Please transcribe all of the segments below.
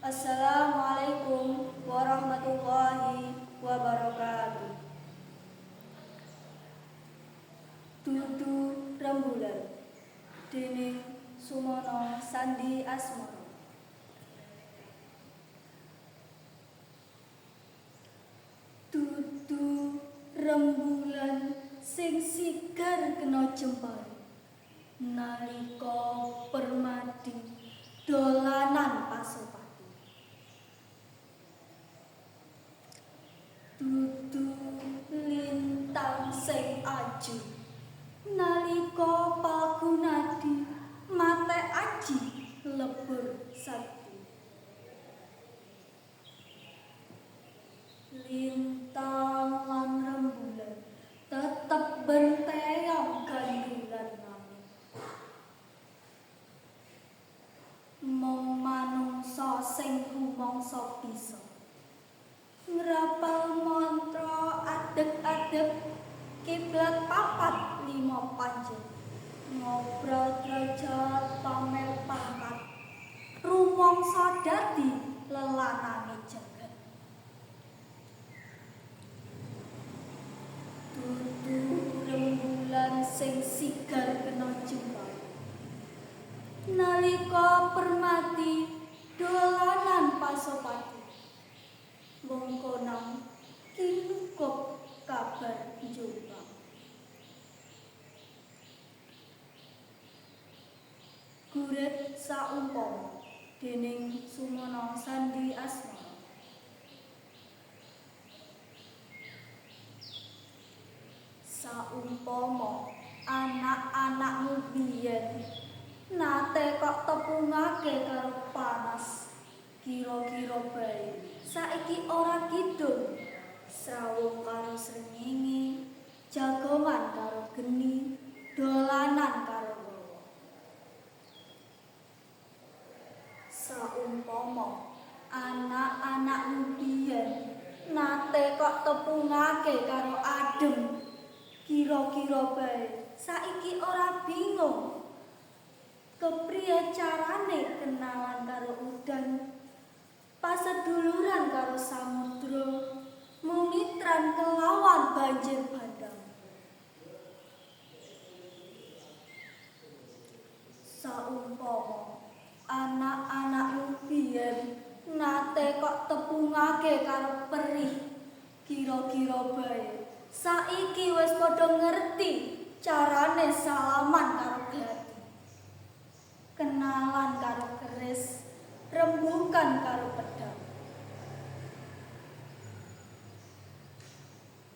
Assalamualaikum warahmatullahi wabarakatuh. Dudu rembulan déning Sumono Sandi Asmoro. Dudu rembulan sing sigar kena jempol nalika permadi dolanan pasopati. Dudu lintang sing aju nalika pagunadi mate aji lebur sakti. Lintang lan rembulan tetep benteong gandulan nami. Mung manungsa sing rumangsa bisa ngrapal mantra adeg-adeg kiblat 4-5 panjen ngobrol derajat pamer pangkat rumangsa dadi lelanane jagat. Dudu rembulan sing sigar kena jempol nalika permati dolanan pasopati. Wong kono kinukup kabar Jombang. Gurit saumpama déning Sumono Sandi Asmoro. Saumpama anak-anakmu biyen nate kok tepungake karo panas, kira-kira bae saiki ora kidul, srawung karo srengenge, jagongan karo geni, dolanan karo lawa. Saumpama anak-anakmu biyen nate kok tepungake karo adem, kira-kira bae saiki ora bingung kepriye carane kenalan karo udan, paseduluran karo samudra, mumitran kelawan banjir bandang. Saumpama anak-anakmu biyen nate kok tepungake karo perih, kira-kira bae saiki wis padha ngerti carane salaman karo gati, kenalan karo keris, rembukan karo pedang.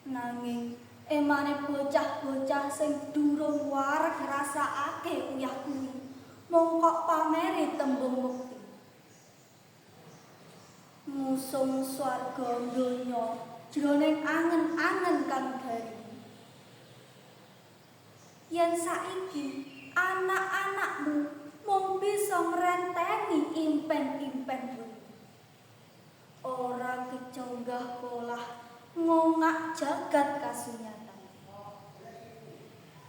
Nanging emane bocah-bocah sing durung wareg ngrasakake uyah kuwi mung kok pameri tembung mukti. Ngusung swarga donya jroning angen-angen kang gari. Yen saiki anak-anakmu mung bisa ngrenteni impen-impen bumi, ora keconggah polah ngongak jagat kasunyatan.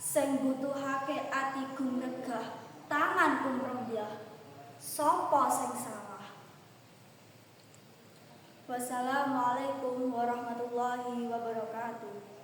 Sing butuhake ati gumregah, tangan kumrembyah, sapa sing salah? Wassalamualaikum warahmatullahi wabarakatuh.